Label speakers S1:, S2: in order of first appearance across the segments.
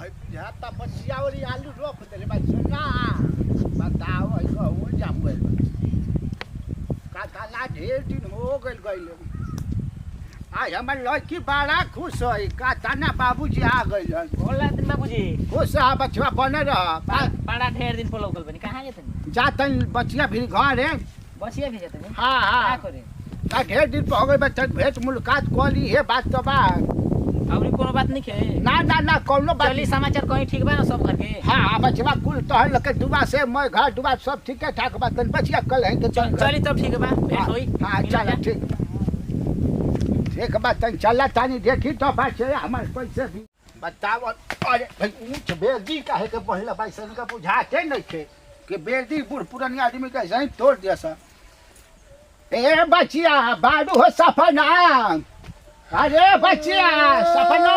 S1: बुझाता बचिया वाली आलू रोक देले बा सुना बताओ ऐसा हो जाम गइल का काला ढेर दिन हो गइल आज हमर लड़की बड़ा खुश है का ताना बाबूजी आ गइल
S2: बोला दिन बाबूजी
S1: खुश है बचवा बने रह
S2: बड़ा ढेर दिन पर लोकल बनी कहां गए
S1: जा तन बचिया भी घर है
S2: बसिया भी जाते
S1: हां हां
S2: का करे
S1: का ढेर दिन पर हो गइल बच्चा भेंट मुलाकात कोली है बात तो बा
S2: अबरी कोनो बात नहीं है
S1: ना कोनो बात
S2: चली समाचार कहीं ठीक बा ना सब घर के
S1: हां बचवा कुल तोहर लके दुबा से मैं घर दुबा सब ठीक ठाक बा तन बचिया कल है तो
S2: चली तब ठीक बा भेंट होई
S1: हां चल ठीक एक बात तन चला तानी देखी तो बात है हमारे पैसे भी बताओ अरे भाई ऊंच बेदी काहे के पहला पैसा का बुझाते नहीं थे कि बेदी बूढ़ पुरानी आदमी का सही तोड़ दिया सा ए बचिया बाडू हो सफना अरे बचिया सफना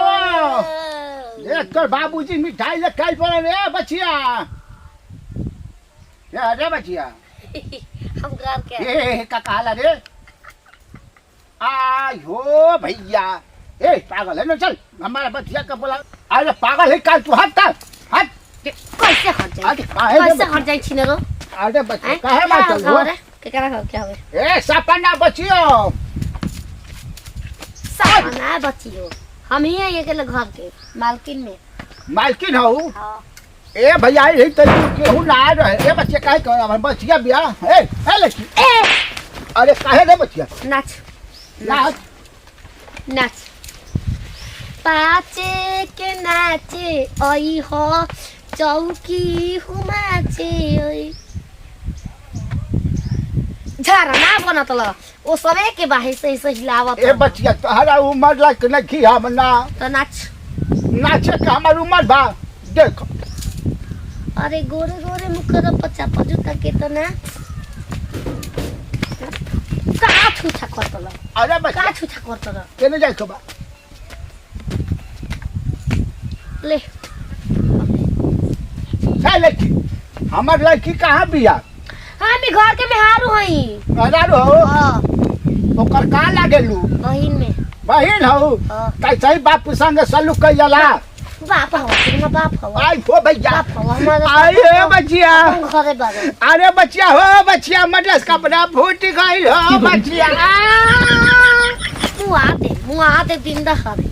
S1: देख कर बाबूजी मिठाई लेके पड़े रे बचिया अरे बचिया
S3: हम घर के
S1: ए का कहला रे आयो भैया ए पागल है ना चल हमारा बच्चिया का बोला अरे पागल है काल तू हट
S3: कैसे हट जाए
S1: कैसे
S3: हट जाए छिने रो
S1: अरे बच्चे काहे मत चल हो
S3: के करा क्या होवे
S1: ए सपना बच्चियो
S3: सपना बच्चियो हम ही है ये के घर के मालकिन
S1: हो
S3: हां
S1: ए भैया ये तो केहू ना आ रहे ए बच्चे काहे कर हमर बच्चिया बिया ए लड़की
S3: ए
S1: अरे काहे रे बच्चिया
S3: नाच पाचे के नाचे आई हो चौकी हुमाचे ओई झारा ना बना तला ओ सबे के बाहे से हिलावत
S1: ए बच्चिया तोहरा उम्र लायक नहीं हम ना
S3: तो
S1: नाचे का हमर उम्र बा देख
S3: अरे गोरे गोरे मुखर पचा पजुता के तो ना का छुछा करतला
S1: अरे बच्चा
S3: का छुछा करतला
S1: केने जाय के बा
S3: ले
S1: है लड़की हमर लड़की कहाँ बिया
S3: हम घर के मेहारू हई
S1: अरे हो
S3: हां
S1: ओकर का लागेलू बहिन हो
S3: हां
S1: कैसे बाप संग सलूक कइला
S3: बाप हो
S1: आई हो भैया
S3: बाप हो हमारा
S1: आई हे बचिया
S3: घरे बारे
S1: अरे बचिया हो बचिया मडस कपड़ा फूट गई हो बचिया
S3: मुआ दे बिंदा खावे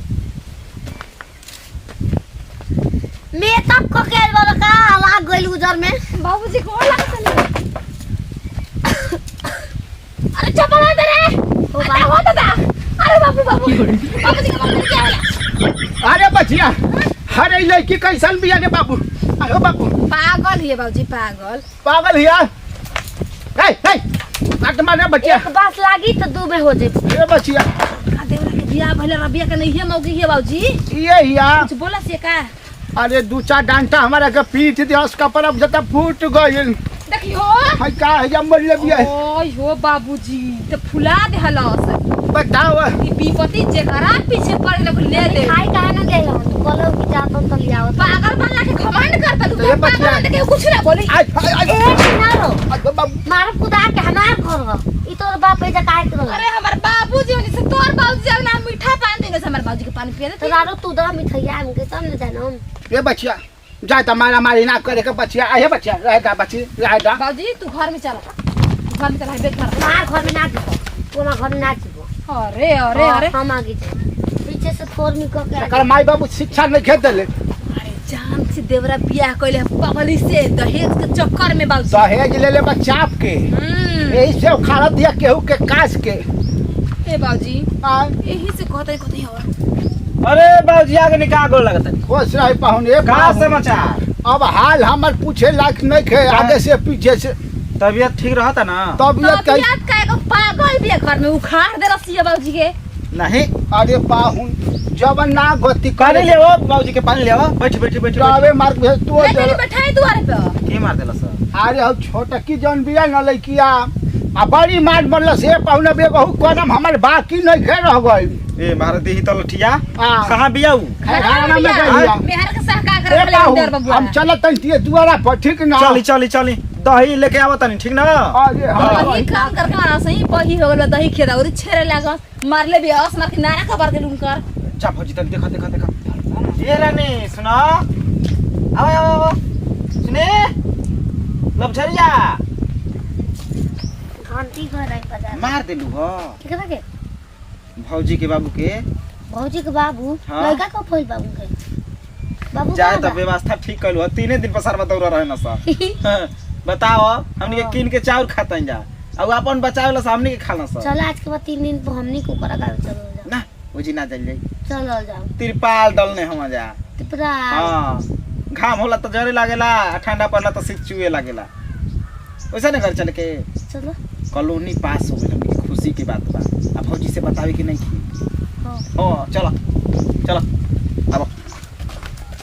S3: मैं तब को के वाला का लाग गइल उजर में बाबूजी को लागत नहीं अरे चपला दे रे ओ दादा अरे बाबूजी का बाबू क्या होला
S1: अरे बचिया अरे लड़की कैसन बिया रे बाबू अरे बाबू
S3: पागल है बाबूजी पागल
S1: हिया हे मत मारे बचिया
S3: एक बात लागी तो दू में हो जाए
S1: ए बचिया
S3: का देवरा के बियाह भले रबिया के नहीं है मौगी है बाबूजी
S1: ये हिया
S3: कुछ बोला से का
S1: अरे दू चार डांटा हमारा के पीठ दे उसका पर जता फूट गइल
S3: देखियो
S1: हाय का है जम्बर ले बिया
S3: ओय हो बाबूजी तो फुला दे हलस
S1: बताओ
S3: ई विपत्ति जेकरा पीछे पड़े लोग ले ले खाई काहे ना ले लो कलो की जातन तो लिया पागल बना के घमंड करता तू पागल देखे कुछ ना बोली ना रो मार खुदा के हमार घर ई तोर बाप है जे काहे करो
S4: अरे हमर बाबूजी ओनी से तोर बाबूजी ना मीठा पानी देंगे हमर बाबूजी के पानी पिए
S3: तो रारो तू दा मिठाइया हमके सब न जानो
S1: ये बचिया जा त मारा मारी ना करे के बचिया आए बचिया रहेगा बची रहेगा
S4: बाबूजी तू घर में चला घर में चला देख
S3: मार घर में ना जीवो कोना घर में ना जीवो
S4: अरे अरे अरे
S3: हम आगे जाए पीछे से फोर निको के
S1: कर माई बाबू शिक्षा नहीं खेत देले
S4: अरे जान से देवरा बियाह कइले पगली से दहेज के चक्कर में बाबूजी
S1: दहेज ले ले बचाप के यही से खाना दिया केहू के कास के
S4: ए बाबूजी यही से कहते हो
S2: अरे बाबूजी आगे निकाह गोल लगता
S1: खुश रहे पाहुने
S2: का समाचार
S1: अब हाल हमर पूछे लायक नहीं खे आगे से पीछे से
S2: तबीयत ठीक रहता ना
S1: तबीयत
S4: का एगो पागल बियाह घर में उखाड़ दे रसिया बाबूजी के
S2: नहीं
S1: अरे पाहुन जवन ना गति
S2: पानी ले ओ बाबूजी के पानी ले ओ बैठ
S1: जावे मार के तू
S4: लेकिन बैठाई दुआरे पे
S2: के मार देला सर
S1: अरे हम छोटा की जन बिया न लइकिया आ बड़ी मार मरल से पाहुने बे बहु कोनम हमर बाकी नहीं खे रह गइल
S2: ए मार देही तो लठिया
S1: हां
S2: कहां बियाऊ
S1: घराना में गइया
S4: मेहर के सहका करे कैलेंडर बाबू
S1: हम चलत तंती दुआरा पर ठीक ना
S2: चली दही लेके आवत नहीं ठीक ना
S1: अरे
S4: दही काम करके मारा सही बही हो गेल दही खेदा और छेरे लागल मारले बियास मार के नारा खबर के लुनकर
S2: जा भौजी तन देखा ये रानी सुना आओ आओ आओ सुने लबझरिया
S3: घंटी घर आई बाजार
S2: मार देलू हो
S3: केकरा के
S2: भौजी के बाबू के
S3: भौजी के बाबू
S2: हाँ।
S3: लड़का को फौज बाबू के बाबू
S2: जाए
S3: कहाँ
S2: तो व्यवस्था ठीक कलू 3 दिन पसार बतौरा रहे ना सर बताओ हमनी के कीन के चाउर खातन जा अब अपन बचावेला हमनी के खाना
S3: बा?
S2: सर
S3: चल आज के बाद 3 दिन पर हमनी को करा गावे चलो जाओ
S2: ना ओजी ना चल जाई
S3: चलो जाओ
S2: तिरपाल दलने हम जा
S3: तिपरा
S2: हां घाम होला तो जरे लागेला ठंडा पड़ला तो शीत चुए लागेला वैसा ना घर चल के
S3: चलो
S2: कॉलोनी पास हो गई हमनी के खुशी की बात बा अब भौजी से बतावे कि नहीं की
S3: हाँ
S2: हां चलो चलो